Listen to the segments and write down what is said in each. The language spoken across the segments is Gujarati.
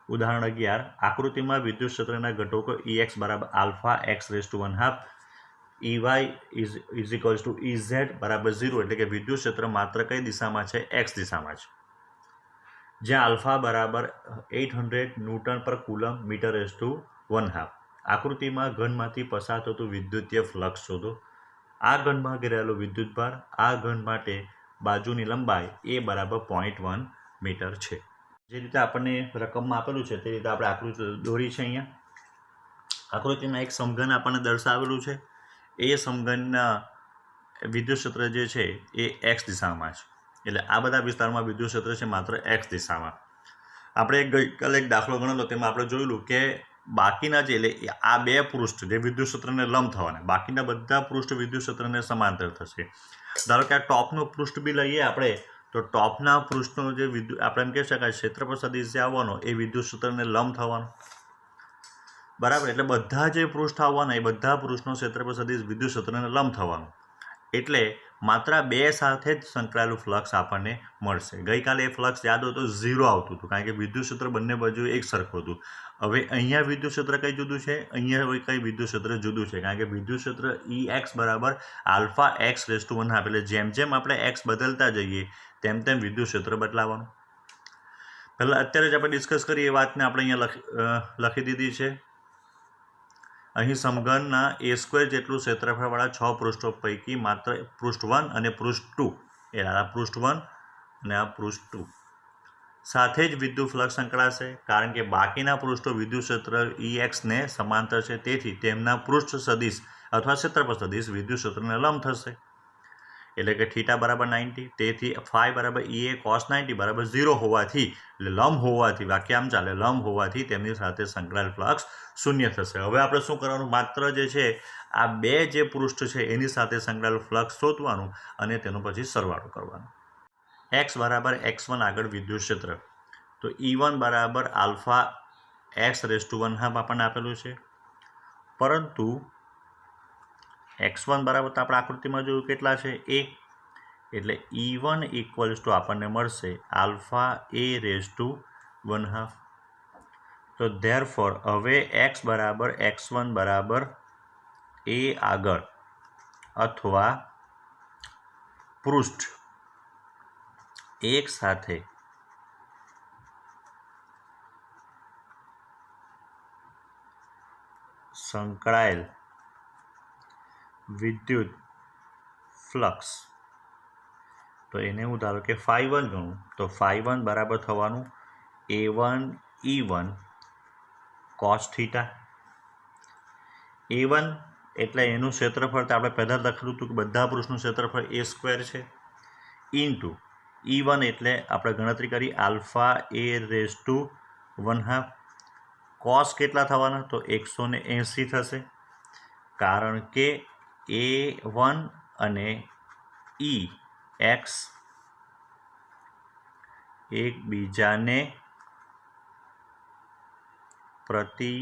उदाहरण 11 आकृति में विद्युत क्षेत्रना घटको Ex बराबर alpha x raise to 1/2 EY is equals to EZ बराबर 0 એટલે કે વિદ્યુત ક્ષેત્ર માત્ર કઈ દિશામાં છે x દિશામાં છે જ્યાં અલ્ફા બરાબર 800 ન્યૂટન પર કુલમ મીટર રેઝ ટુ 1/2 આકૃતિમાં ઘનમાંથી પસાર થતું વિદ્યુતીય ફ્લક્સ શોધો આ ઘનમાં ઘેરાયેલો વિદ્યુતભાર આ ઘન માટે બાજુની લંબાઈ a બરાબર 0.1 મીટર છે જે રીતે આપણને રકમમાં આપેલું છે તે રીતે આપણે આકૃતિ દોરી છે અહીંયા આકૃતિમાં એક સમઘન આપણને દર્શાવેલું છે એ સમઘનના વિદ્યુત ક્ષેત્ર જે છે એ એક્સ દિશામાં છે એટલે આ બધા વિસ્તારમાં વિદ્યુત ક્ષેત્ર છે માત્ર એક્સ દિશામાં આપણે ગઈકાલે એક દાખલો ગણેલો તેમાં આપણે જોયેલું કે બાકીના જે એટલે આ બે પૃષ્ઠ જે વિદ્યુત ક્ષેત્રને લંબ થવાના બાકીના બધા પૃષ્ઠ વિદ્યુત ક્ષેત્રને સમાંતર થશે ધારો કે આ ટોપનું પૃષ્ઠ બી લઈએ આપણે તો ટોપના પૃષ્ઠનો જે વિદ્યુત આપણે એમ કહી શકાય ક્ષેત્રફળ સદિશ જે આવવાનો એ વિદ્યુત ક્ષેત્રને લંબ થવાનો બરાબર એટલે બધા જે પૃષ્ઠ આવવાના એ બધા પૃષ્ઠનો ક્ષેત્રફળ સદિશ વિદ્યુત ક્ષેત્રને લંબ થવાનું એટલે માત્ર બે સાથે જ સંકળાયેલું ફ્લક્સ આપણને મળશે ગઈકાલે એ ફ્લક્સ યાદ હોય તો 0 આવતું હતું કારણ કે વિદ્યુત ક્ષેત્ર બંને બાજુ એક સરખું હતું હવે અહીંયા વિદ્યુત ક્ષેત્ર કઈ જુદું છે અહીંયા કઈ વિદ્યુત ક્ષેત્ર જુદું છે કારણ કે વિદ્યુત ક્ષેત્ર Ex બરાબર આલ્ફા એક્સ રેઝ ટુ 1/2 એટલે જેમ જેમ આપણે એક્સ બદલતા જઈએ તેમ તેમ વિદ્યુત ક્ષેત્ર બદલાવાનું પહેલાં અત્યારે જ આપણે ડિસ્કસ કરીએ એ વાતને આપણે અહીંયા લખી દીધી છે અહીં સમઘનના a² જેટલું ક્ષેત્રફળવાળા 6 પૃષ્ઠો પૈકી માત્ર પૃષ્ઠ 1 અને પૃષ્ઠ 2 એટલે આ પૃષ્ઠ 1 અને આ પૃષ્ઠ 2 સાથે જ વિદ્યુત ફ્લક્સ સંકળાશે કારણ કે બાકીના પૃષ્ઠો વિદ્યુત ક્ષેત્ર Ex ને સમાંતર છે તેથી તેમના પૃષ્ઠ સદિશ અથવા ક્ષેત્રફળ સદિશ વિદ્યુત ક્ષેત્રને લંબ થશે એટલે કે θ બરાબર 90 તેથી phi બરાબર EA cos 90 બરાબર 0 હોવાથી એટલે લંબ હોવાથી વાક્ય આમ ચાલે લંબ હોવાથી તેમની સાથે સંકળાયેલ ફ્લક્સ શૂન્ય થશે હવે આપણે શું કરવાનું માત્ર જે છે આ બે જે પૃષ્ઠ છે એની સાથે સંકળાયેલું ફ્લક્સ શોધવાનું અને તેનો પછી સરવાળો કરવાનો x બરાબર x1 આગળ વિદ્યુત ક્ષેત્ર તો E1 બરાબર આલ્ફા એક્સ રેઝ ટુ 1/2 આપણને આપેલું છે પરંતુ x1 બરાબર તો આપણે આકૃતિમાં જોયું કેટલા છે a એટલે E1 ઇક્વલ્સ ટુ આપણને મળશે આલ્ફા a રેઝ ટુ 1/2 તો ધેરફોર હવે x બરાબર x1 બરાબર a આગળ અથવા પૃષ્ઠ એક સાથે સંકળાયેલ વિદ્યુત ફ્લક્સ તો એને હું ધારો કે phi1 ગણું તો phi1 બરાબર થવાનું a1 E1 cos theta a1 એટલે એનું ક્ષેત્રફળ તો આપણે પહેલાં લખેલું હતું કે બધા પૃષ્ઠનું ક્ષેત્રફળ a² છે ઇન્ટુ E1 એટલે આપણે ગણતરી કરી alpha a raise to 1/2 cos કેટલા થવાના તો 180 થશે કારણ કે a1 અને Ex એકબીજાને પ્રતિ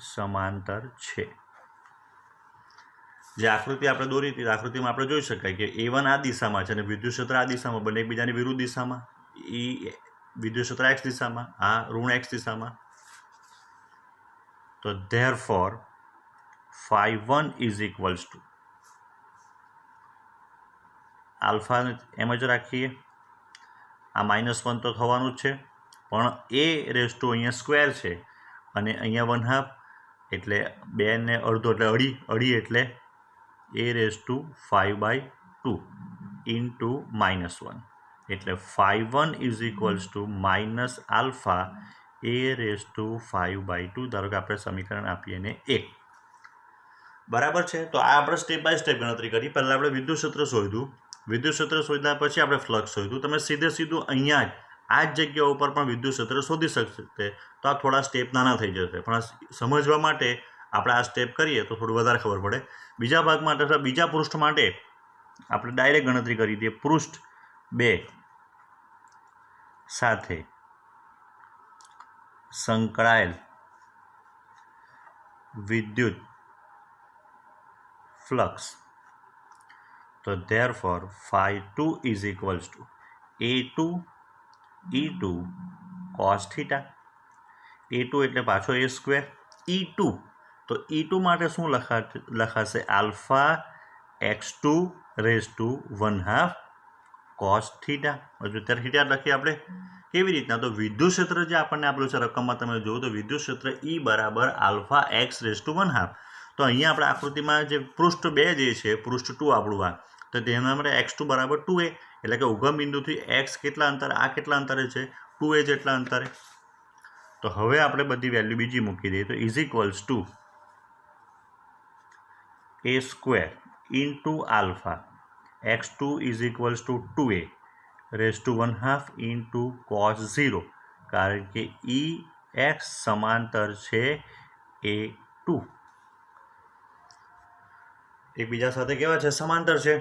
સમાંતર છે જે આકૃતિ આપણે દોરી હતી આકૃતિમાં આપણે જોઈ શકાય કે a1 આ દિશામાં છે અને વિદ્યુત ક્ષેત્ર આ દિશામાં બંને એકબીજાની વિરુદ્ધ દિશામાં વિદ્યુત ક્ષેત્ર x દિશામાં આ ઋણ x દિશામાં તો therefore phi1 is equals to alpha એમ જ રાખીએ આ -1 તો થવાનું જ છે પણ a રેઝ ટુ અહીંયા સ્ક્વેર છે અને અહીંયા 1/2 એટલે 2 ને અડધો એટલે અઢી એટલે a રેઝ ટુ 5/2 ઇન્ટુ -1 એટલે phi1 is equals to minus alpha a raise to 5/2 ધારો કે આપણે સમીકરણ આપીએ ને 1 બરાબર છે તો આ આપણે સ્ટેપ બાય સ્ટેપ ગણતરી કરી પહેલાં આપણે વિદ્યુત ક્ષેત્ર શોધ્યું વિદ્યુત ક્ષેત્ર શોધ્યા પછી આપણે ફ્લક્સ શોધ્યું તમે સીધું અહીંયા જ આ જ જગ્યા ઉપર પણ વિદ્યુત ક્ષેત્ર શોધી શકશે તો આ થોડા સ્ટેપ નાના થઈ જશે પણ સમજવા માટે આપણે આ સ્ટેપ કરીએ તો થોડું વધારે ખબર પડે બીજા ભાગ માટે અથવા બીજા પૃષ્ઠ માટે આપણે ડાયરેક્ટ ગણતરી કરી દઈએ પૃષ્ઠ 2 સાથે સંકળાયેલ વિદ્યુત ફ્લક્સ તો therefore phi2 is equals two a2 E2 cos theta A2 એટલે પાછો A સ્ક્વેર. E2 તો E2 માટે શું લખાશે alpha x2 raise to 1/2 cos theta. હજુ અત્યારે થીટા લખીએ આપણે કેવી રીતના, તો વિદ્યુત ક્ષેત્ર જે આપણને આપેલું છે રકમમાં તમે જુઓ તો વિદ્યુત ક્ષેત્ર E બરાબર આલ્ફા x રેઝ ટુ 1/2. તો અહીંયા આપણે આકૃતિમાં જે પૃષ્ઠ 2 જે છે પૃષ્ઠ 2 આપણું આ, તો તેના માટે x2 બરાબર 2a એટલે કે ઉગમ બિંદુથી x કેટલા અંતરે, આ કેટલા અંતરે છે 2a જેટલા અંતરે. તો હવે આપણે બધી વેલ્યુ બીજી મૂકી દઈએ તો is equals to a square into alpha x2 is equals to 2a raise to 1/2 into cos 0 કારણ કે ex સમાંતર છે a2. એકબીજા સાથે કેવા છે સમાંતર છે.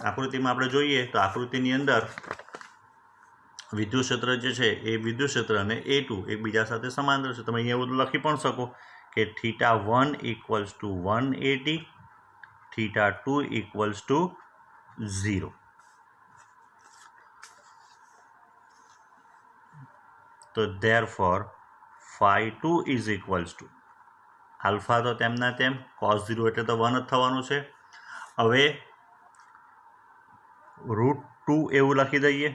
આકૃતિમાં આપણે જોઈએ તો આકૃતિની અંદર વિદ્યુત ક્ષેત્ર જે છે એ વિદ્યુત ક્ષેત્ર અને A2 એકબીજા સાથે સમાંતર છે. તમે અહીંયા બધું લખી પણ શકો કે θ1 ઇક્વલ્સ ટુ 180, θ2 ઇક્વલ્સ ટુ 0. તો therefore phi2 is equals to alpha તો તેમના તેમ, cos 0 એટલે તો 1 જ થવાનું છે. હવે √2 એવું લખી દઈએ,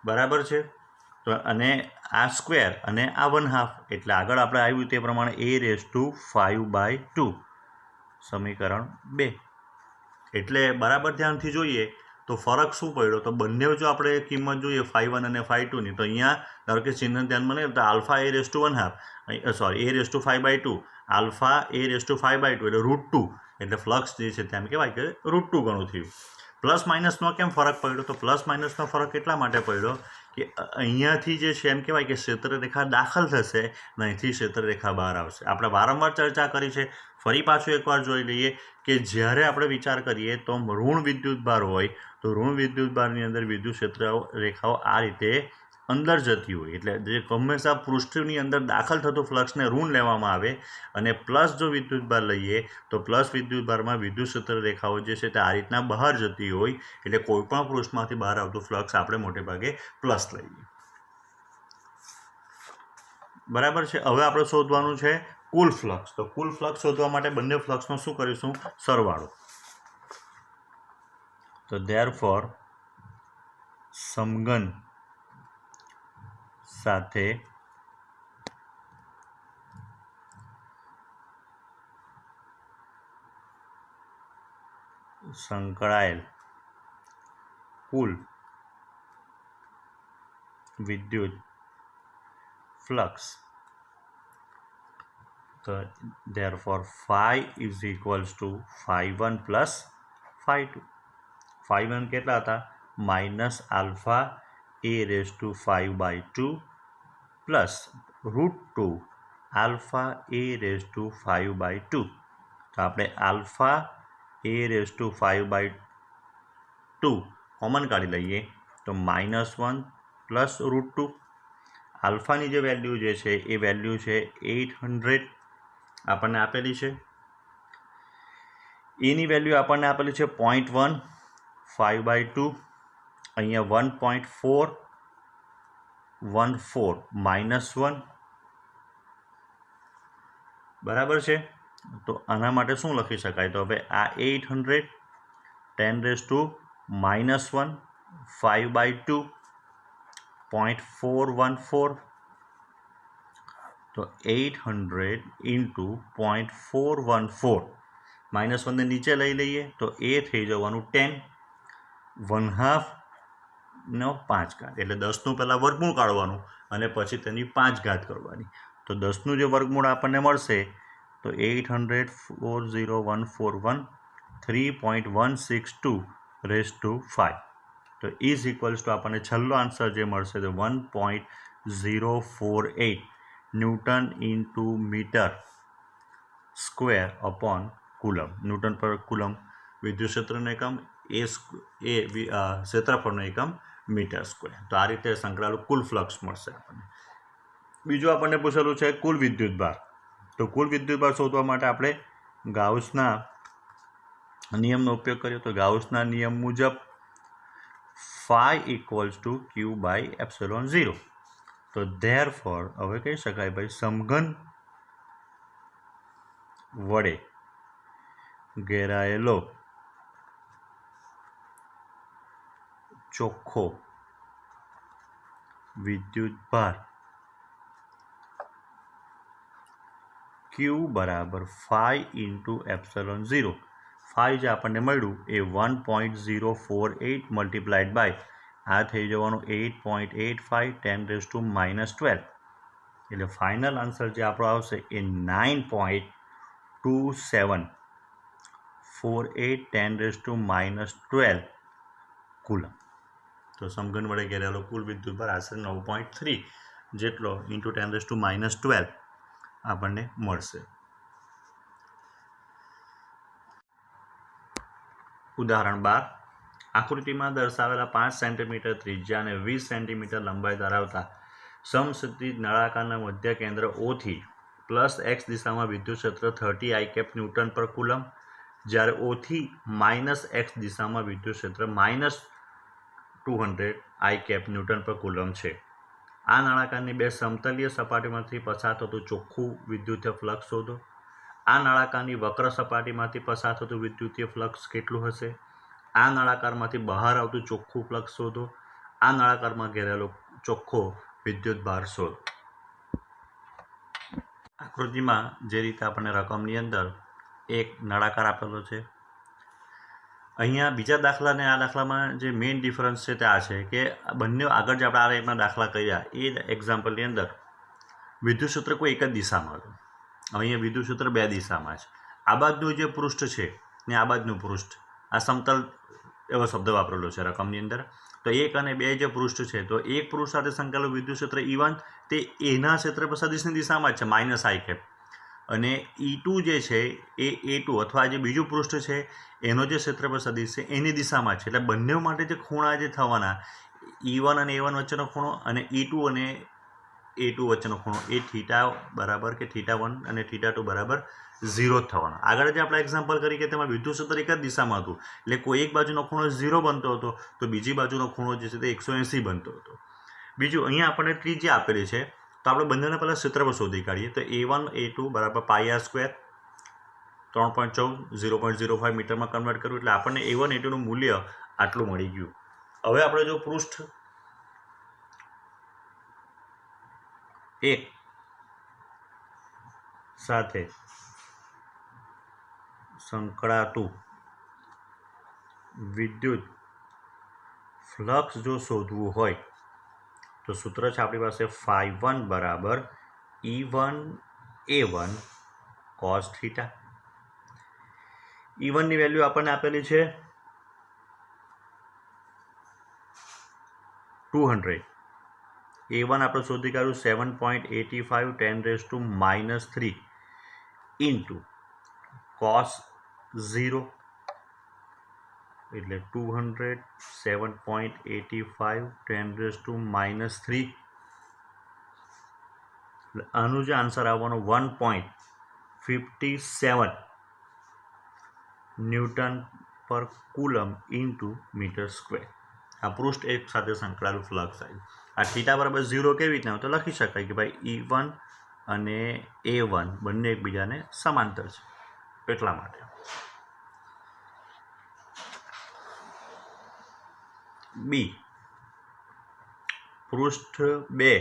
બરાબર છે. તો અને આ સ્ક્વેર અને આ 1/2 એટલે આગળ આપણે આવ્યું તે પ્રમાણે a રેઝ ટુ 5/2 સમીકરણ 2. એટલે બરાબર ધ્યાનથી જોઈએ તો ફરક શું પડ્યો, તો બંને જો આપણે કિંમત જોઈએ φ1 અને φ2ની, તો અહીંયા ધારો કે ચિહ્ન ધ્યાનમાં લઈએ તો alpha a raise to 1/2 sorry a raise to 5/2 alpha a raise to 5/2 એટલે √2 એટલે ફ્લક્સ જે છે તેમ કહેવાય કે √2 ગણું થયું. પ્લસ માઇનસનો કેમ ફરક પડ્યો, તો પ્લસ માઇનસનો ફરક એટલા માટે પડ્યો કે અહીંયાથી જે છે એમ કહેવાય કે ક્ષેત્રરેખા દાખલ થશે અને અહીંથી ક્ષેત્રરેખા બહાર આવશે. આપણે વારંવાર ચર્ચા કરી છે, ફરી પાછું એકવાર જોઈ લઈએ કે જ્યારે આપણે વિચાર કરીએ તો ઋણ વિદ્યુતભાર હોય તો ઋણ વિદ્યુતભારની અંદર વિદ્યુત ક્ષેત્ર રેખાઓ આ રીતે અંદર જતી હોય એટલે જે હંમેશા પૃષ્ઠની અંદર દાખલ થતું ફ્લક્સને ઋણ લેવામાં આવે અને પ્લસ જો વિદ્યુતભાર લઈએ તો પ્લસ વિદ્યુતભારમાં વિદ્યુત ક્ષેત્ર રેખાઓ જે છે તે આ રીતના બહાર જતી હોય એટલે કોઈપણ પૃષ્ઠમાંથી બહાર આવતું ફ્લક્સ આપણે મોટે ભાગે પ્લસ લઈએ. બરાબર છે. હવે આપણે શોધવાનું છે કુલ ફ્લક્સ. તો કુલ ફ્લક્સ શોધવા માટે બંને ફ્લક્સનો શું કરીશું સરવાળો. તો therefore સમઘન સાથે સંકળાયેલ કુલ વિદ્યુત ફ્લક્સ, તો therefore phi is equals to phi1 plus phi2. phi1 કેટલા હતા minus alpha a raise to 5/2 plus √2 alpha a raise to 5/2. તો આપણે alpha a raise to 5/2 common કાઢી લઈએ તો -1 પ્લસ √2. આલ્ફાની જે વેલ્યુ જે છે એ વેલ્યુ છે 800 આપણને આપેલી છે. એની વેલ્યુ આપણને આપેલી છે 0.1, 5/2 અહીંયા 1.414 -1 બરાબર છે. તો આના માટે શું લખી શકાય, તો હવે આ 800 10 રેઝ ટુ -1 5/2 0.414 તો 800 ઇન્ટુ 0.414 -1 ને નીચે લઈ લઈએ તો એ થઈ જવાનું 10 1/2 નો 5 ઘાત એટલે 10નું પહેલાં વર્ગમૂળ કાઢવાનું અને પછી તેની 5 ઘાત કરવાની. તો 10નું જે વર્ગમૂળ આપણને મળશે તો 800,40141 3.162 રેઝ ટુ 5. તો ઇઝ ઇક્વલ્સ ટુ આપણને છેલ્લો આન્સર જે મળશે તો 1.048 newton into metre square upon coulomb. Newton પર કુલમ વિદ્યુત ક્ષેત્રનો એકમ, એ ક્ષેત્રફળનો એકમ મીટર સ્ક્વેર. તો આ રીતે સંકળાયેલું કુલ ફ્લક્સ મળશે આપણને. બીજું આપણને પૂછેલું છે કુલ વિદ્યુતભાર. તો કુલ વિદ્યુતભાર શોધવા માટે આપણે ગાઉસના નિયમનો ઉપયોગ કર્યો. તો ગાઉસના નિયમ મુજબ phi ઇક્વલ્સ ટુ q/ε0. તો ધેરફોર હવે કહી શકાય ભાઈ સમઘન વડે ઘેરાયેલો ચોખ્ખો વિદ્યુતભાર Q બરાબર 5 ઇન્ટુ એપ્સલોન 0. 5 જે આપણને મળ્યું એ 1.048 મલ્ટીપ્લાઇડ બાય આ થઈ જવાનું 8.85 10⁻12 એટલે ફાઇનલ આન્સર જે આપણો આવશે એ 9.2748 10⁻12 કુલમ. તો સમઘન વડે ઘેરાયેલો કુલ વિદ્યુતભાર આશરે 9.3 જેટલો ઇન્ટુ 10⁻12 આપણને મળશે. ઉદાહરણ 12 આકૃતિમાં દર્શાવેલા 5 સેન્ટીમીટર ત્રિજ્યા અને 20 સેન્ટીમીટર લંબાઈ ધરાવતા સમક્ષિતિજ નળાકારના મધ્ય કેન્દ્ર O થી પ્લસ x દિશામાં વિદ્યુત ક્ષેત્ર 30 I કેપ ન્યૂટન પર કુલમ, જ્યારે O થી માઇનસ x દિશામાં વિદ્યુત ક્ષેત્ર માઇનસ 200 I કેપ ન્યૂટન પર કુલમ છે. આ નળાકારની બે સમતલીય સપાટીમાંથી પસાર થતું ચોખ્ખું વિદ્યુતીય ફ્લક્સ શોધો. આ નળાકારની વક્ર સપાટીમાંથી પસાર થતું વિદ્યુતીય ફ્લક્સ કેટલું હશે? આ નળાકારમાંથી બહાર આવતું ચોખ્ખું ફ્લક્સ શોધો. આ નળાકારમાં ઘેરાયેલો ચોખ્ખો વિદ્યુતભાર શોધો. આકૃતિમાં જે રીતે આપણને રકમની અંદર એક નળાકાર આપેલો છે, અહીંયા બીજા દાખલા અને આ દાખલામાં જે મેઇન ડિફરન્સ છે તે આ છે કે બંને આગળ જે આપણે આ ટાઈપના દાખલા કર્યા એ એક્ઝામ્પલની અંદર વિદ્યુત ક્ષેત્ર કોઈ એક જ દિશામાં હતું. અહીંયા વિદ્યુત ક્ષેત્ર બે દિશામાં છે. આ બાજુનું જે પૃષ્ઠ છે ને આ બાજુનું પૃષ્ઠ, આ સમતલ એવો શબ્દ વાપરેલો છે રકમની અંદર. તો 1 અને 2 જે પૃષ્ઠ છે, તો એક પૃષ્ઠ સાથે સંકળાયેલું વિદ્યુત ક્ષેત્ર E1 તે એના ક્ષેત્ર સદિશની દિશામાં જ છે માઇનસ I કેપ, અને E2 જે છે એ A2 અથવા જે બીજું પૃષ્ઠ છે એનો જે ક્ષેત્રફળ સદિશ છે એની દિશામાં છે. એટલે બંને માટે જે ખૂણા જે થવાના E1 અને A1 વચ્ચેનો ખૂણો અને E2 અને A2 વચ્ચેનો ખૂણો એ થીટા બરાબર કે θ1 અને θ2 બરાબર 0 જ થવાનો. આગળ જે આપણે એક્ઝામ્પલ કરી કે તેમાં વિદ્યુત ક્ષેત્ર એક જ દિશામાં હતું એટલે કોઈ એક બાજુનો ખૂણો 0 બનતો હતો તો બીજી બાજુનો ખૂણો જે છે તે 180 બનતો હતો. બીજું અહીંયા આપણને ત્રિજ્યા આપેલી છે તો આપણે બંનેને પહેલાં ક્ષેત્રફળ શોધી કાઢીએ. તો A1 A2 બરાબર πr², 3.14 0.05 મીટરમાં કન્વર્ટ કર્યું એટલે આપણને A1 A2નું મૂલ્ય આટલું મળી ગયું. હવે આપણે જો પૃષ્ઠ 1 સાથે સંકળાતું વિદ્યુત ફ્લક્સ જો શોધવું હોય તો સૂત્ર છે આપણી પાસે φ1 બરાબર E1 A1 cos θ. E1 ની વેલ્યુ આપણને આપેલી છે 200. A1 આપણે શોધી કાઢ્યું 7.85 10⁻³ ઇન્ટુ cos 0 એટલે 200 7.85 10⁻³ આનું જે આન્સર આવવાનો 1.57 ન્યૂટન પર કુલમ ઇન્ટુ મીટર સ્ક્વેર. આ પૃષ્ઠ એક સાથે સંકળાયેલું ફ્લક્સ આવ્યું. આ θ બરાબર 0 કેવી રીતના તો લખી શકાય કે ભાઈ E1 અને A1 બંને એકબીજાને સમાંતર છે એટલા માટે. બી પૃષ્ઠ 2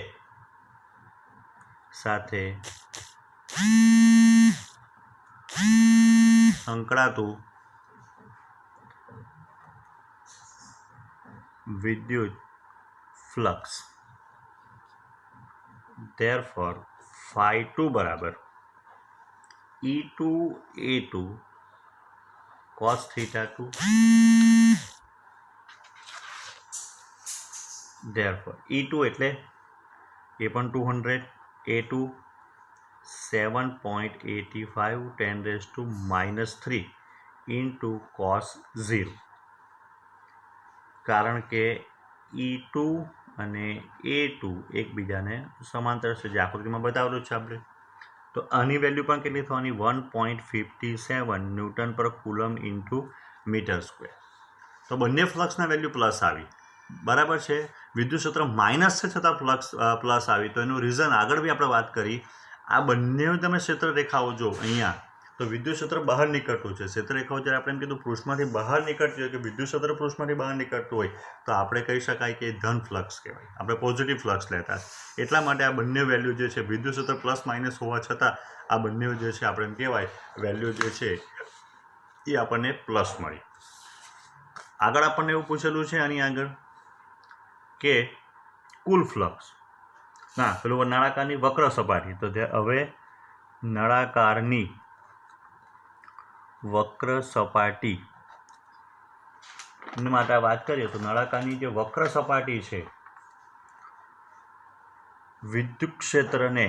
સાથે સંકળાતું વિદ્યુત ફ્લક્સ. therefore φ2 બરાબર E2 A2 cos θ2. therefore E2 એટલે એ પણ 200 A2 7.85 10⁻³ ઇન્ટુ cos 0. કારણ કે E2 અને A2 એકબીજાને સમાંતર છે જે આકૃતિમાં બતાવેલું છે આપણે. તો આની વેલ્યુ પણ કેટલી થવાની 1.57 ન્યૂટન પર કુલમ ઇન્ટુ મીટર સ્ક્વેર. તો બંને ફ્લક્સના વેલ્યુ પ્લસ આવી. બરાબર છે. વિદ્યુત ક્ષેત્ર માઇનસ છે છતાં પ્લસ આવી, તો એનું રીઝન આગળ બી આપણે વાત કરી. આ બંને તમે ક્ષેત્ર રેખાઓ જો અહીંયા, તો વિદ્યુત ક્ષેત્ર બહાર નીકળતું છે. ક્ષેત્ર રેખાઓ જ્યારે આપણે એમ કીધું પૃષ્ઠમાંથી બહાર નીકળતી હોય કે વિદ્યુત ક્ષેત્ર પૃષ્ઠમાંથી બહાર નીકળતું હોય, તો આપણે કહી શકાય કે ધન ફ્લક્સ કહેવાય. આપણે પોઝિટિવ ફ્લક્સ લેતા. એટલા માટે આ બંને વેલ્યુ જે છે વિદ્યુત ક્ષેત્ર પ્લસ માઇનસ હોવા છતાં આ બંને જે છે આપણે એમ કહેવાય વેલ્યુ જે છે એ આપણને પ્લસ મળી. આગળ આપણને એવું પૂછેલું છે આની આગળ કે કુલ ફ્લક્સ, ના પેલું નળાકારની વક્ર સપાટી, તો હવે નળાકારની વક્ર સપાટી માટે વાત કરીએ તો નળાકારની જે વક્ર સપાટી છે વિદ્યુત ક્ષેત્રને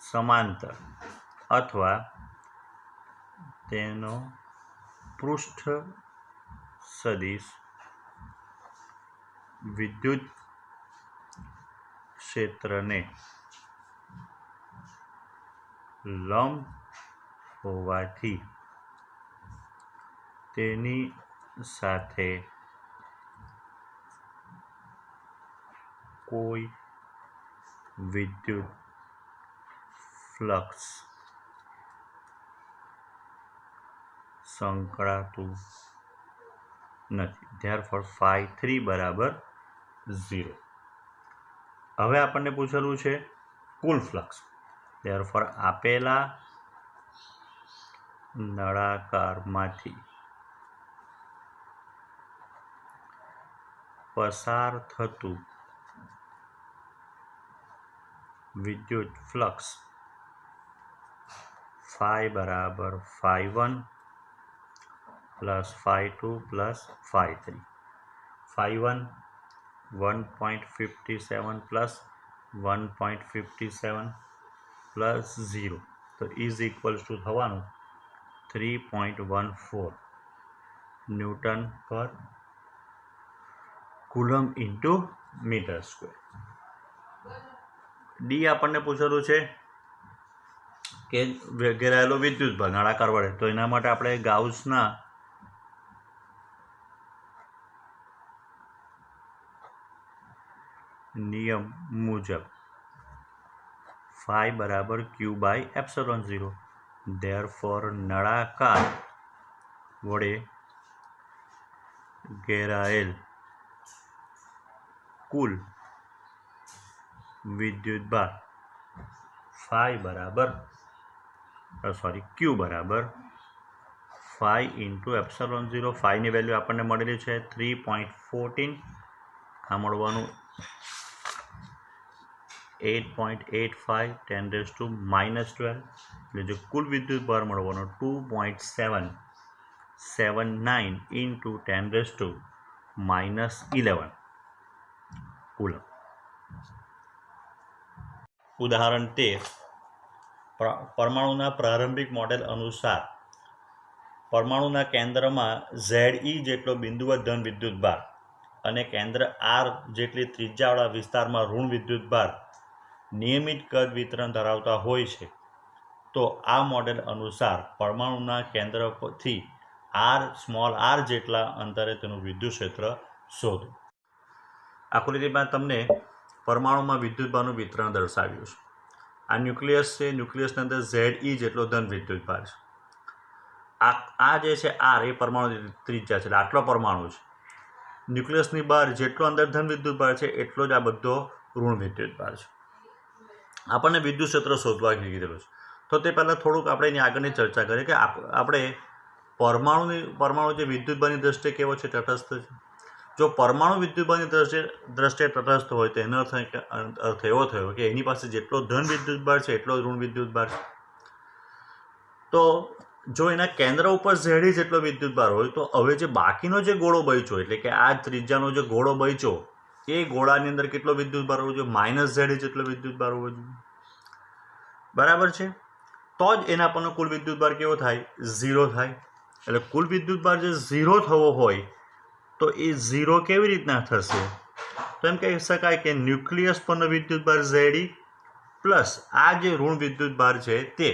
સમાંતર અથવા તેનો પૃષ્ઠ સદિશ વિદ્યુત ક્ષેત્રને લંબ હોવાથી તેની સાથે કોઈ વિદ્યુત ફ્લક્સ સંકળાતું નથી. ધેરફોર φ3 બરાબર 0. હવે આપણને પૂછેલું છે કુલ ફ્લક્સ. ધેરફોર આપેલા નળાકારમાંથી પસાર થતું વિદ્યુત ફ્લક્સ φ બરાબર φ1 પ્લસ φ2 પ્લસ φ3. φ1 1.57 પ્લસ 1.57 પ્લસ 0, તો ઇઝ ઇક્વલ્સ ટુ થવાનું 3.14 ન્યૂટન પર coulomb into metre square. D આપણને પૂછેલું છે કે ઘેરાયેલો વિદ્યુત ભાર નળાકાર વડે, તો એના માટે આપણે ગાઉસના નિયમ મુજબ φ બરાબર Q/ε0. ધેરફોર નળાકાર વડે ઘેરાયેલ કુલ વિદ્યુત ભાર Q બરાબર φ ઇન્ટુ ε0. φની વેલ્યુ આપણને મળેલી છે 3.14, આ મળવાનું 8.85 10⁻12, એટલે જે કુલ વિદ્યુત ભાર મળવાનો 2.779 ઇન્ટુ 10⁻11 કુલમ. ઉદાહરણ 13. પરમાણુના પ્રારંભિક મોડેલ અનુસાર પરમાણુના કેન્દ્રમાં Ze જેટલો બિંદુવત ધન વિદ્યુત ભાર અને કેન્દ્ર R જેટલી ત્રિજ્યાવાળા વિસ્તારમાં ઋણ વિદ્યુત ભાર નિયમિત કદ વિતરણ ધરાવતા હોય છે, તો આ મોડેલ અનુસાર પરમાણુના કેન્દ્રથી સ્મોલ r જેટલા અંતરે તેનું વિદ્યુત ક્ષેત્ર શોધો. આકૃતિમાં તમને પરમાણુમાં વિદ્યુત ભારનું વિતરણ દર્શાવ્યું છે. આ ન્યુક્લિયસ છે, ન્યુક્લિયસની અંદર Ze જેટલો ધન વિદ્યુત ભાર છે. આ જે છે R એ પરમાણુ ત્રિજ્યા છે, એટલે આટલો પરમાણુ છે. ન્યુક્લિયસની બહાર જેટલો અંદર ધન વિદ્યુત ભાર છે એટલો જ આ બધો ઋણ વિદ્યુત ભાર છે. આપણને વિદ્યુત ક્ષેત્ર શોધવા કીધેલું છે, તો તે પહેલાં થોડુંક આપણે એની આગળની ચર્ચા કરીએ કે આપણે પરમાણુ જે વિદ્યુત ભારની દ્રષ્ટિએ કેવો છે, તટસ્થ છે. જો પરમાણુ વિદ્યુત ભારની દ્રષ્ટિએ તટસ્થ હોય તો એનો અર્થ એવો થયો કે એની પાસે જેટલો ધન વિદ્યુત ભાર છે એટલો ઋણ વિદ્યુત ભાર છે. તો જો એના કેન્દ્ર ઉપર Ze જેટલો વિદ્યુત ભાર હોય, તો હવે જે બાકીનો જે ગોળો બચ્યો, એટલે કે આ ત્રિજ્યાનો જે ગોળો બચ્યો, એ ગોળાની અંદર કેટલો વિદ્યુત ભાર હોવો જોઈએ? -Ze જેટલો વિદ્યુત ભાર હોવો જોઈએ. બરાબર છે. તો જ એના પરનો કુલ વિદ્યુત ભાર કેવો થાય? 0 થાય. એટલે કુલ વિદ્યુત ભાર જે 0 થવો હોય, તો એ 0 કેવી રીતના થશે? તો એમ કહી શકાય કે ન્યુક્લિયસ પરનો વિદ્યુત ભાર Ze પ્લસ આ જે ઋણ વિદ્યુત ભાર છે તે,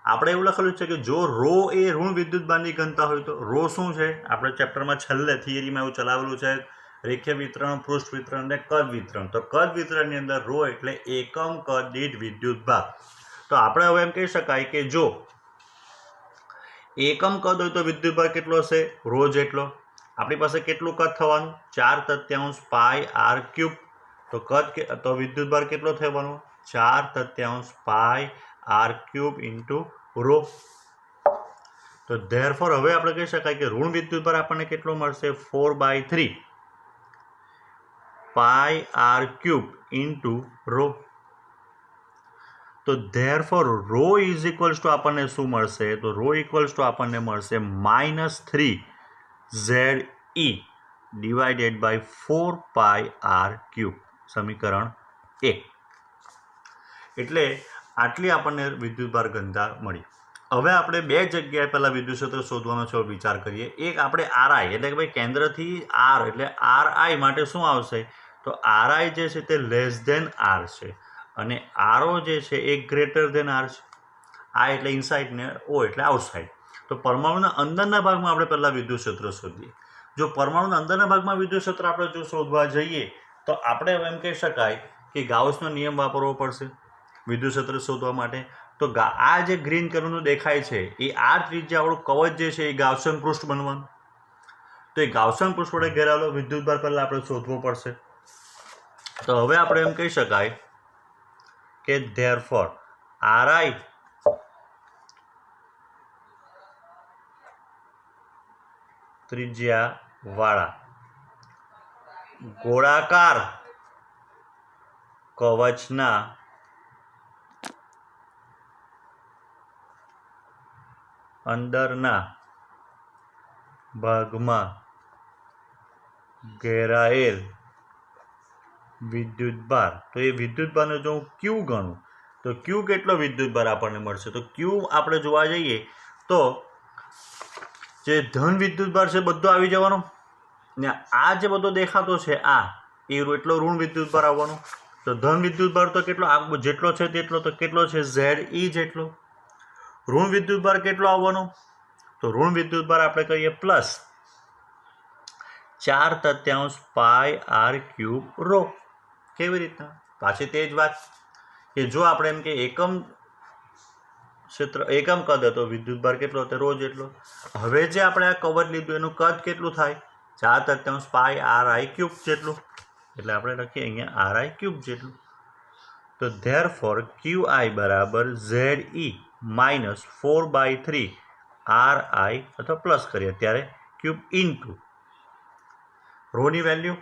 આપણે એવું લખેલું છે કે જો રો એ ઋણ વિદ્યુતભારની ઘનતા હોય તો રો શું છે, આપણે ચેપ્ટરમાં છેલ્લે થિયરીમાં એવું ચલાવેલું છે રેખીય વિતરણ, પૃષ્ઠ વિતરણ અને કદ વિતરણ. તો કદ વિતરણની અંદર રો એટલે એકમ કદ દીઠ વિદ્યુતભાર. તો આપણે હવે એમ કહી શકાય કે જો એકમ કદ હોય તો વિદ્યુતભાર કેટલો હશે, રો જેટલો. આપણી પાસે કેટલું કદ થવાનું, 4/3 પાઈ આર ક્યુબ. તો કદ તો વિદ્યુતભાર કેટલો થવાનો, 4/3 pi R cube into rho. તો ધેરફોર હવે આપણે કહી શકાય કે ઋણ વિદ્યુતભાર આપણને કેટલો મળશે, 4/3 pi R cube into rho. તો therefore rho is equals to આપણને શું મળશે, તો રો ઇક્વલ્સ ટુ આપણને મળશે -3 ZE divided by 4 pi R cube. સમીકરણ 1. એટલે આટલી આપણને વિદ્યુતભાર ઘનતા મળી. હવે આપણે બે જગ્યાએ પહેલાં વિદ્યુત ક્ષેત્ર શોધવાનો છે, વિચાર કરીએ. એક આપણે આરઆઈ એટલે કે ભાઈ કેન્દ્રથી આર એટલે આરઆઈ માટે શું આવશે, તો આરઆઈ જે છે તે લેસ ધેન આર છે અને આરઓ જે છે એ ગ્રેટર ધેન આર છે. આ એટલે ઇનસાઇડ ને ઓ એટલે આઉટસાઇડ. તો પરમાણુના અંદરના ભાગમાં આપણે પહેલાં વિદ્યુત ક્ષેત્ર શોધીએ. જો પરમાણુના અંદરના ભાગમાં વિદ્યુત ક્ષેત્ર આપણે જો શોધવા જઈએ તો આપણે એમ કહી શકાય કે ગાઉસનો નિયમ વાપરવો પડશે વિદ્યુત ક્ષેત્ર શોધવા માટે. તો આ જે ગ્રીન કલરનું દેખાય છે એ આ ત્રિજ્યાવાળું કવચ જે છે એ ગાઉસિયન પૃષ્ઠ બનવાનું. તો એ ગાઉસિયન પૃષ્ઠ વડે ઘેરાયેલો વિદ્યુતભાર પહેલાં આપણે શોધવો પડશે. તો હવે આપણે એમ કહી શકાય કે ધેરફોર આરઆઈ ત્રિજ્યાવાળા ગોળાકાર કવચના અંદરના ભાગમાં ઘેરાયેલ વિદ્યુતભાર. તો એ વિદ્યુતભારને જો હું ક્યુ ગણું તો ક્યુ કેટલો વિદ્યુતભાર આપણને મળશે, તો ક્યુ આપણે જોવા જઈએ તો જે ધન વિદ્યુતભાર છે બધો આવી જવાનો ને આ જે બધો દેખાતો છે આ એ એટલો ઋણ વિદ્યુતભાર આવવાનો. તો ધન વિદ્યુતભાર તો કેટલો જેટલો છે તેટલો, તો કેટલો છે ZE જેટલો. ઋણ વિદ્યુતભાર કેટલો આવવાનો, તો ઋણ વિદ્યુતભાર આપણે કહીએ plus 4/3 pi R cube row. કેવી રીતના, પાછી તે જ વાત કે જો આપણે એમ કે એકમ ક્ષેત્ર એકમ કદ હતો વિદ્યુતભાર કેટલો હતો, રો જેટલો. હવે જે આપણે આ કવચ લીધું એનું કદ કેટલું થાય, 4/3 પાઈ આર આઈ ક્યુબ જેટલું. એટલે આપણે લખીએ અહીંયા આર આઈ ક્યુબ જેટલું. તો ધેરફોર QI બરાબર ZE -4/3 આર આઈ અથવા પ્લસ કરીએ ત્યારે ક્યુબ ઇન્ટુ રોની વેલ્યુ.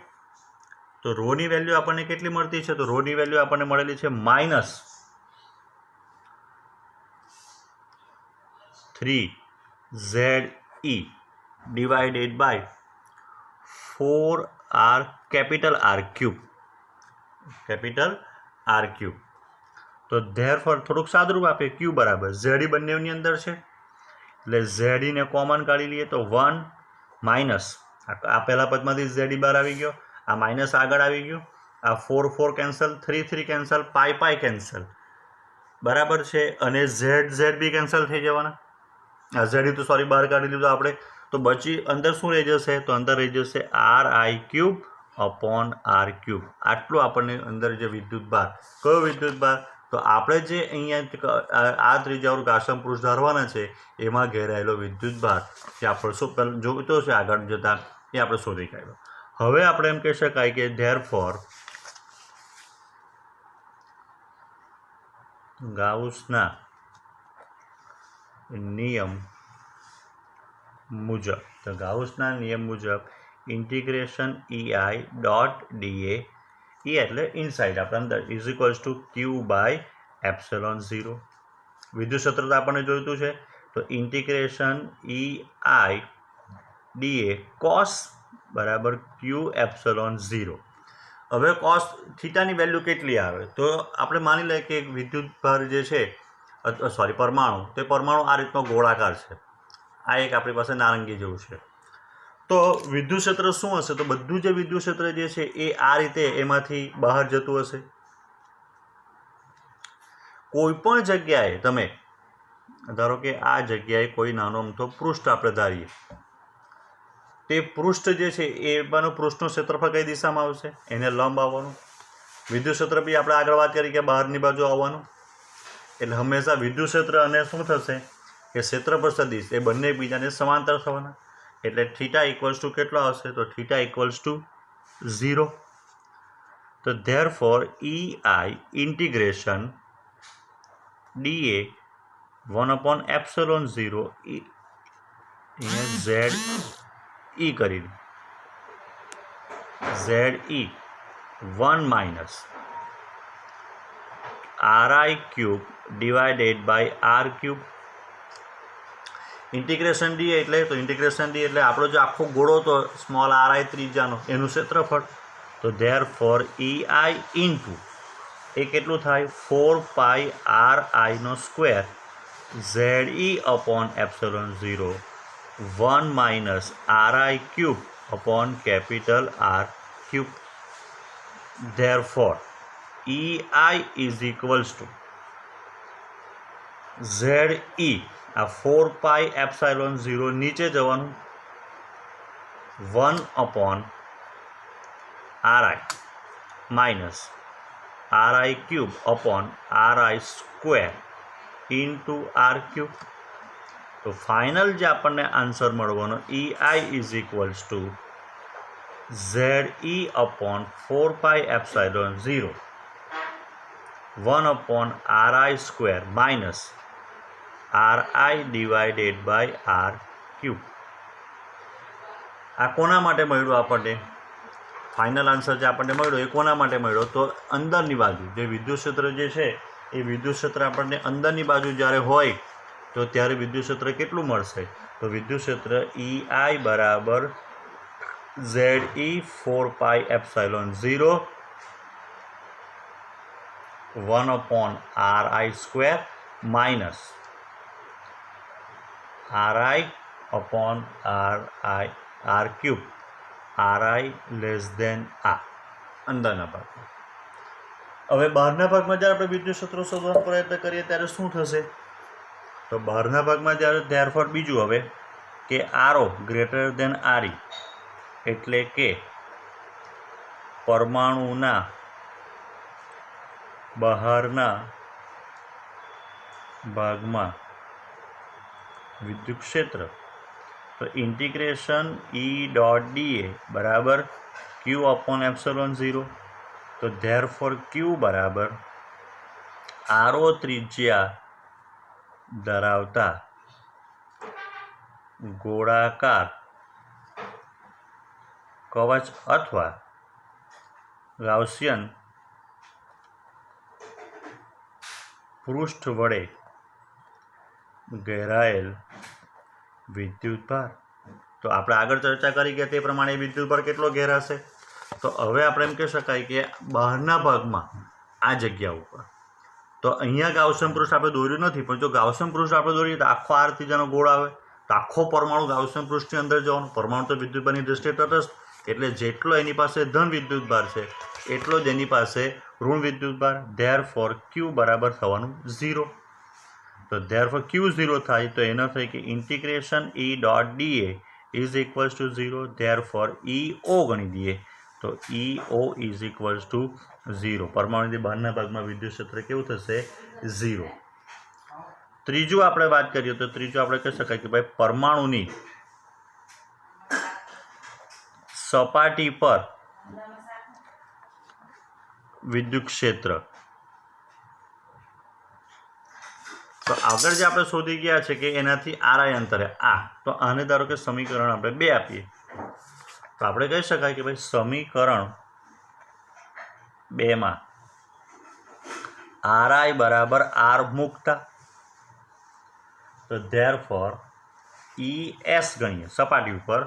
તો રોની વેલ્યુ આપણને કેટલી મળતી છે, તો રોની વેલ્યુ આપણને મળેલી છે -3 ZE divided by 4 R capital R cube. તો ધેરફોર થોડુંક સાદુરૂપ આપીએ, ક્યુ બરાબર ZE બંનેની અંદર છે એટલે ZE ને કોમન કાઢી લઈએ તો 1 માઇનસ આ પહેલા પદમાંથી ZE બહાર આવી ગયો, આ માઇનસ આગળ આવી ગયું, આ 4 કેન્સલ, 3 કેન્સલ, પાઈ કેન્સલ બરાબર છે અને Z બી કેન્સલ થઈ જવાના. આ ZE તો સોરી બહાર કાઢી લીધું આપણે. તો બચી અંદર શું રહી જશે, તો અંદર રહી જશે R I cube upon R cube. આટલું આપણને અંદર જે વિદ્યુતભાર, કયો વિદ્યુતભાર, તો આપણે જે અહીંયા આ ત્રિજ્યાવાળું ગાઉસિયન પૃષ્ઠ ધારવાના છે એમાં ઘેરાયેલો વિદ્યુતભાર જે આપણે જોઈતો છે આગળ જતાં એ આપણે શોધી કાઢ્યો. હવે આપણે એમ કહી શકાય કે ધેરફોર ગાઉસના નિયમ મુજબ, તો ગાઉસના નિયમ મુજબ ઇન્ટિગ્રેશન EI ડોટ DA, એ એટલે ઇનસાઇડ આપણે અંદર ઇઝ ઇક્વલ્સ ટુ Q/ε0. વિદ્યુત ક્ષેત્ર તો આપણને જોઈતું છે તો ઇન્ટિગ્રેશન EI DA કોસ બરાબર Q/ε0. હવે કોસ થીટાની વેલ્યુ કેટલી આવે, તો આપણે માની લઈએ કે વિદ્યુતભાર જે છે પરમાણુ, તે પરમાણુ આ રીતનો ગોળાકાર છે. આ એક આપણી પાસે નારંગી જેવું છે. તો વિદ્યુત ક્ષેત્ર શું હશે, તો બધું જે વિદ્યુત ક્ષેત્ર જે છે એ આ રીતે એમાંથી બહાર જતું હશે. કોઈ પણ જગ્યાએ તમે ધારો કે આ જગ્યાએ કોઈ નાનો અમથો પૃષ્ઠ આપણે ધારીએ, તે પૃષ્ઠ જે છે એમાંનું પૃષ્ઠનું ક્ષેત્રફળ કઈ દિશામાં આવશે? એને લંબ આવવાનું. વિદ્યુત ક્ષેત્ર બી આપણે આગળ વાત કરી કે બહારની બાજુ આવવાનું. એટલે હંમેશા વિદ્યુત ક્ષેત્ર અને શું થશે કે ક્ષેત્રફળ સદિશ એ બંને એકબીજાને સમાંતર થવાના. એટલે થીટા ઇક્વલ્સ ટુ કેટલો આવશે? તો થીટા ઇક્વલ્સ ટુ 0. તો therefore EI integration dA 1/0 ZE કરી દે. ZE 1 minus RI cube divided by R cube. Integration D એટલે તો ઇન્ટિગ્રેશન ડી એટલે આપણો જે આખો ગોળો તો સ્મોલ RI ત્રિજ્યાનો એનું ક્ષેત્રફળ. તો ધેરફોર EI ઇન્ટુ એ કેટલું થાય? 4πRI² ZE/0 1 minus RI cube upon capital R cube. Therefore EI is equals to ZE આ 4πε0 નીચે જવાનું 1/RI minus RI cube upon RI² into R cube. તો ફાઇનલ જે આપણને આન્સર મળવાનો EI is equals to ZE/4πε0 1/RI² minus RI divided by R cube. આ કોના માટે મળ્યું આપણને? ફાઇનલ આન્સર જે આપણને મળ્યો એ કોના માટે મળ્યો? તો અંદરની બાજુ જે વિદ્યુત ક્ષેત્ર જે છે એ વિદ્યુત ક્ષેત્ર આપણને અંદરની બાજુ જ્યારે હોય તો ત્યારે વિદ્યુત ક્ષેત્ર કેટલું મળશે? તો વિદ્યુત ક્ષેત્ર EI બરાબર ZE 4πε0 1/RI² minus RI/R cube. RI less than આ અંદરના ભાગમાં. હવે બહારના ભાગમાં જ્યારે આપણે વિદ્યુત ક્ષેત્રો શોધવાનો પ્રયત્ન કરીએ ત્યારે શું થશે? તો બહારના ભાગમાં જ્યારે ધેરફોર બીજું હવે કે RO ગ્રેટર દેન RE એટલે કે પરમાણુના બહારના ભાગમાં વિદ્યુત ક્ષેત્ર. તો ઇન્ટિગ્રેશન E.dA બરાબર Q/ε0. તો ધેરફોર Q બરાબર RO ત્રિજ્યા ધરાવતા ગોળાકાર કવચ અથવા ગાઉસિયન પૃષ્ઠ વડે ઘેરાયેલ વિદ્યુતભાર. તો આપણે આગળ ચર્ચા કરી કે તે પ્રમાણે વિદ્યુતભાર કેટલો ઘેરાશે? તો હવે આપણે એમ કહી શકાય કે બહારના ભાગમાં આ જગ્યા ઉપર તો અહીંયા ગાઉસિયન પૃષ્ઠ આપણે દોર્યું નથી, પણ જો ગાઉસિયન પૃષ્ઠ આપણે દોરીએ તો આખો R ત્રિજ્યાનો ગોળ આવે તો આખો પરમાણુ ગાઉસિયન પૃષ્ઠની અંદર જવાનું. પરમાણુ તો વિદ્યુતભારની દ્રષ્ટિએ તટસ્થ, એટલે જેટલો એની પાસે ધન વિદ્યુતભાર છે એટલો જ એની પાસે ઋણ વિદ્યુતભાર. ધેરફોર Q બરાબર થવાનું 0. તો ધેરફોર Q 0 થાય તો એનો થાય કે integration E.dA is equals to 0. Therefore EO ગણી દઈએ તો EO ઇઝ ઇક્વલ્સ ટુ 0. પરમાણુની બહારના ભાગમાં વિદ્યુત ક્ષેત્ર કેવું થશે? 0. ત્રીજું આપણે વાત કરીએ તો ત્રીજું આપણે કહી શકાય કે ભાઈ પરમાણુની સપાટી પર વિદ્યુત ક્ષેત્ર. તો આગળ જે આપણે શોધી ગયા છે કે એનાથી RI અંતરે આ, તો આને ધારો કે સમીકરણ આપણે 2 આપીએ તો આપણે કહી શકાય કે ભાઈ સમીકરણ 2 માં RI બરાબર R મૂકતા તો ધેરફોર ES ગણીએ સપાટી ઉપર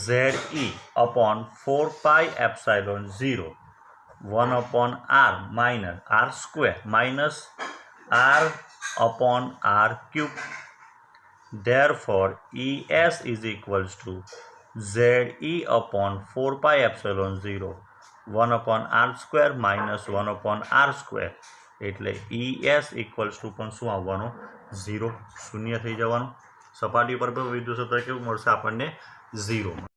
ZE/4πε0 1/R minus R² minus R/R cube. Therefore, ES is equals to ZE/4πε0 1/R² minus 1/R². એટલે ES ઇક્વલ્સ ટુ પણ શું આવવાનું 0 શૂન્ય થઈ જવાનું સપાટી પર વિદ્યુત ક્ષેત્ર કેવું મળશે આપણને 0